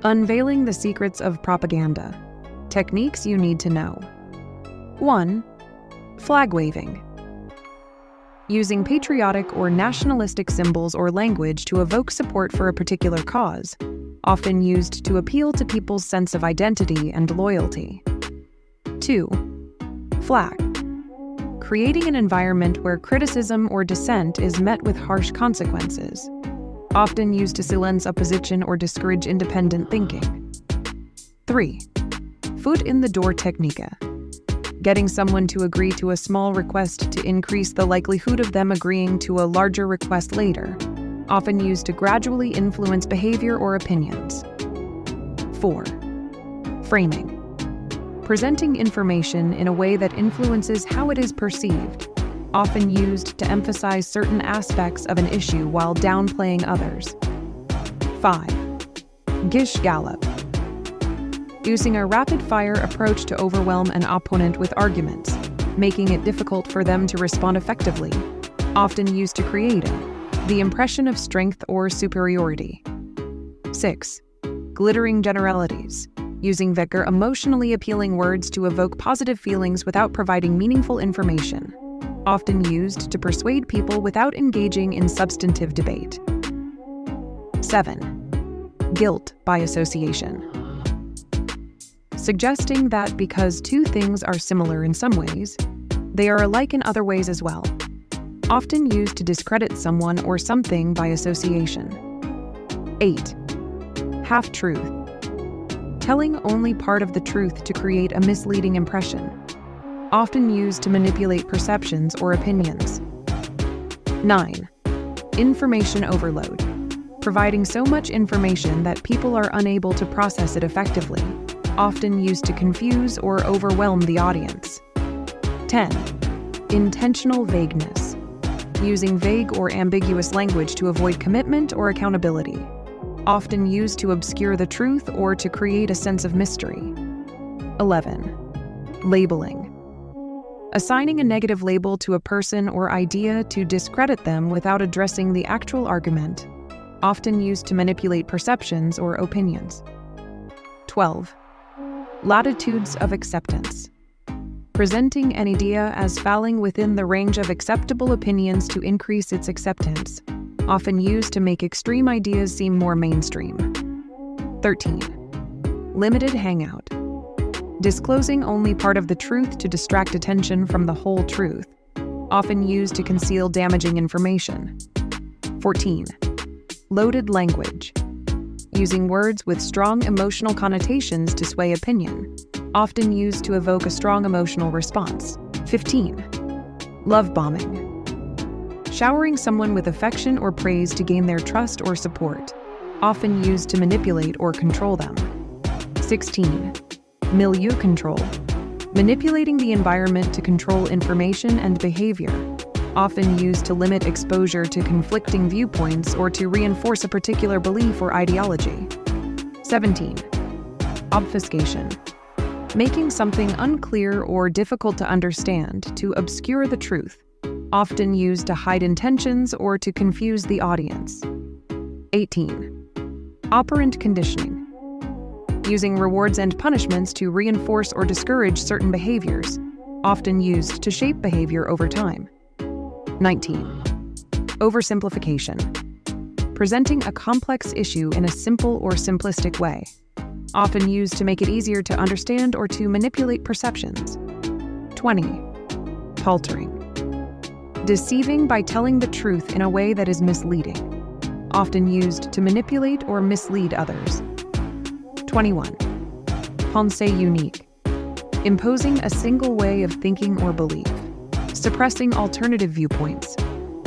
Unveiling the secrets of propaganda. Techniques you need to know. 1. Flag waving. Using patriotic or nationalistic symbols or language to evoke support for a particular cause, often used to appeal to people's sense of identity and loyalty. 2. Flag. Creating an environment where criticism or dissent is met with harsh consequences, often used to silence opposition or discourage independent thinking. 3. Foot in the door technique. Getting someone to agree to a small request to increase the likelihood of them agreeing to a larger request later, often used to gradually influence behavior or opinions. 4. Framing. Presenting information in a way that influences how it is perceived, often used to emphasize certain aspects of an issue while downplaying others. 5. Gish gallop. Using a rapid-fire approach to overwhelm an opponent with arguments, making it difficult for them to respond effectively, often used to create the impression of strength or superiority. 6. Glittering generalities. Using vigor, emotionally appealing words to evoke positive feelings without providing meaningful information, often used to persuade people without engaging in substantive debate. 7. Guilt by association. Suggesting that because two things are similar in some ways, they are alike in other ways as well, often used to discredit someone or something by association. 8. Half-truth. Telling only part of the truth to create a misleading impression, often used to manipulate perceptions or opinions. 9. Information overload. Providing so much information that people are unable to process it effectively, often used to confuse or overwhelm the audience. 10. Intentional vagueness. Using vague or ambiguous language to avoid commitment or accountability, often used to obscure the truth or to create a sense of mystery. 11. Labeling. Assigning a negative label to a person or idea to discredit them without addressing the actual argument, often used to manipulate perceptions or opinions. 12. Latitudes of acceptance. Presenting an idea as falling within the range of acceptable opinions to increase its acceptance, often used to make extreme ideas seem more mainstream. 13. Limited hangout. Disclosing only part of the truth to distract attention from the whole truth, often used to conceal damaging information. 14. Loaded language. Using words with strong emotional connotations to sway opinion, often used to evoke a strong emotional response. 15. Love bombing. Showering someone with affection or praise to gain their trust or support, often used to manipulate or control them. 16. Milieu control. Manipulating the environment to control information and behavior, often used to limit exposure to conflicting viewpoints or to reinforce a particular belief or ideology. 17. Obfuscation. Making something unclear or difficult to understand to obscure the truth, often used to hide intentions or to confuse the audience. 18. Operant conditioning. Using rewards and punishments to reinforce or discourage certain behaviors, often used to shape behavior over time. 19. Oversimplification. Presenting a complex issue in a simple or simplistic way, often used to make it easier to understand or to manipulate perceptions. 20. Paltering. Deceiving by telling the truth in a way that is misleading, often used to manipulate or mislead others. 21. Pensée unique. Imposing a single way of thinking or belief, suppressing alternative viewpoints,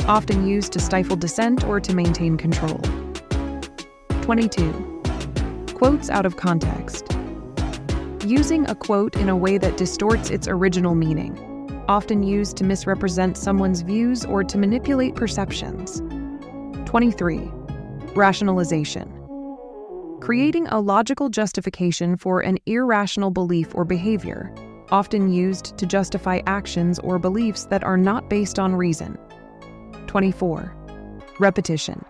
often used to stifle dissent or to maintain control. 22. Quotes out of context. Using a quote in a way that distorts its original meaning, often used to misrepresent someone's views or to manipulate perceptions. 23. Rationalization. Creating a logical justification for an irrational belief or behavior, often used to justify actions or beliefs that are not based on reason. 24. Repetition.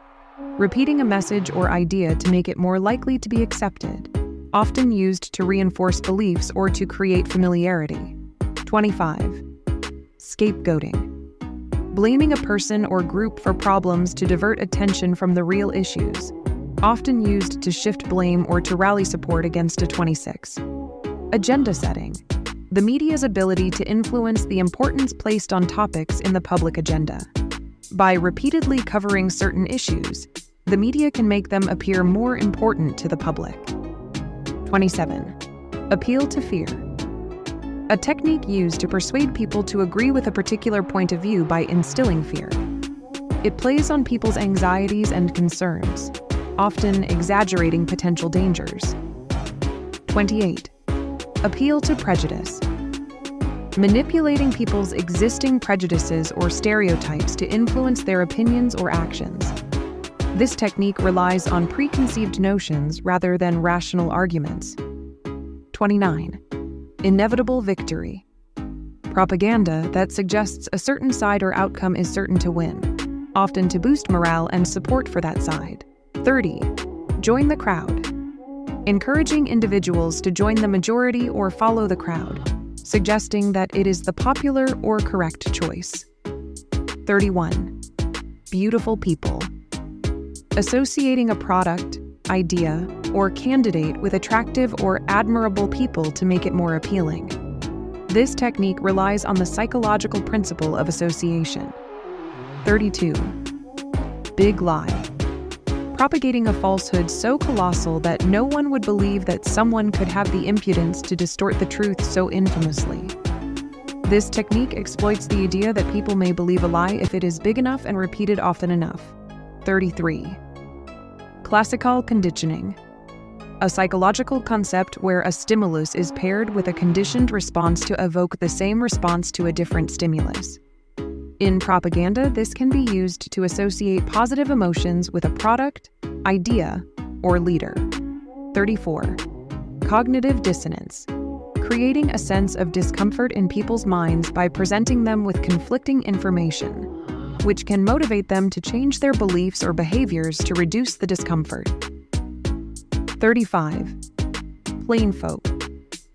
Repeating a message or idea to make it more likely to be accepted, often used to reinforce beliefs or to create familiarity. 25. Scapegoating. Blaming a person or group for problems to divert attention from the real issues, often used to shift blame or to rally support against a 26. Agenda setting. The media's ability to influence the importance placed on topics in the public agenda. By repeatedly covering certain issues, the media can make them appear more important to the public. 27. Appeal to fear. A technique used to persuade people to agree with a particular point of view by instilling fear. It plays on people's anxieties and concerns, often exaggerating potential dangers. 28. Appeal to prejudice. Manipulating people's existing prejudices or stereotypes to influence their opinions or actions. This technique relies on preconceived notions rather than rational arguments. 29. Inevitable victory. Propaganda that suggests a certain side or outcome is certain to win, often to boost morale and support for that side. 30. Join the crowd. Encouraging individuals to join the majority or follow the crowd, suggesting that it is the popular or correct choice. 31. Beautiful people. Associating a product, idea, or candidate with attractive or admirable people to make it more appealing. This technique relies on the psychological principle of association. 32. Big lie. Propagating a falsehood so colossal that no one would believe that someone could have the impudence to distort the truth so infamously. This technique exploits the idea that people may believe a lie if it is big enough and repeated often enough. 33. Classical conditioning. A psychological concept where a stimulus is paired with a conditioned response to evoke the same response to a different stimulus. In propaganda, this can be used to associate positive emotions with a product, idea, or leader. 34. Cognitive dissonance. Creating a sense of discomfort in people's minds by presenting them with conflicting information, which can motivate them to change their beliefs or behaviors to reduce the discomfort. 35. Plain folk.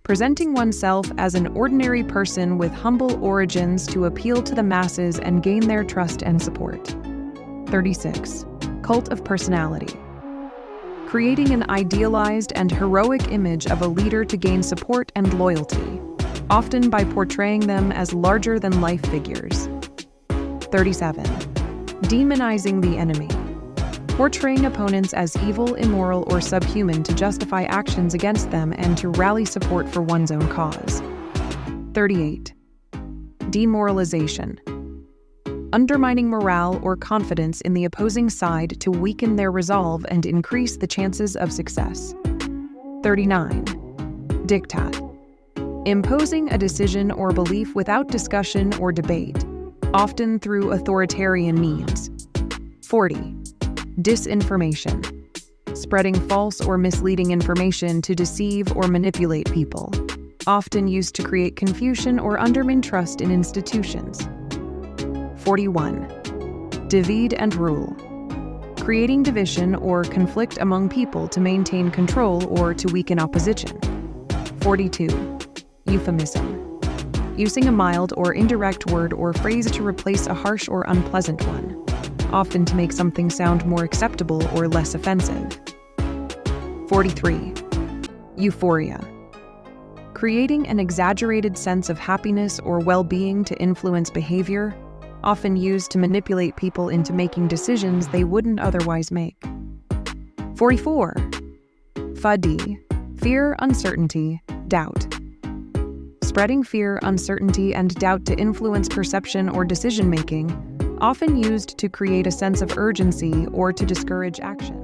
Presenting oneself as an ordinary person with humble origins to appeal to the masses and gain their trust and support. 36. Cult of personality. Creating an idealized and heroic image of a leader to gain support and loyalty, often by portraying them as larger-than-life figures. 37. Demonizing the enemy. Portraying opponents as evil, immoral, or subhuman to justify actions against them and to rally support for one's own cause. 38. Demoralization. Undermining morale or confidence in the opposing side to weaken their resolve and increase the chances of success. 39. Diktat. Imposing a decision or belief without discussion or debate, often through authoritarian means. 40. Disinformation. Spreading false or misleading information to deceive or manipulate people, often used to create confusion or undermine trust in institutions. 41. Divide and rule. Creating division or conflict among people to maintain control or to weaken opposition. 42. Euphemism. Using a mild or indirect word or phrase to replace a harsh or unpleasant one, often to make something sound more acceptable or less offensive. 43. Euphoria. Creating an exaggerated sense of happiness or well-being to influence behavior, often used to manipulate people into making decisions they wouldn't otherwise make. 44. FUD. Fear, uncertainty, doubt. Spreading fear, uncertainty, and doubt to influence perception or decision-making, often used to create a sense of urgency or to discourage action.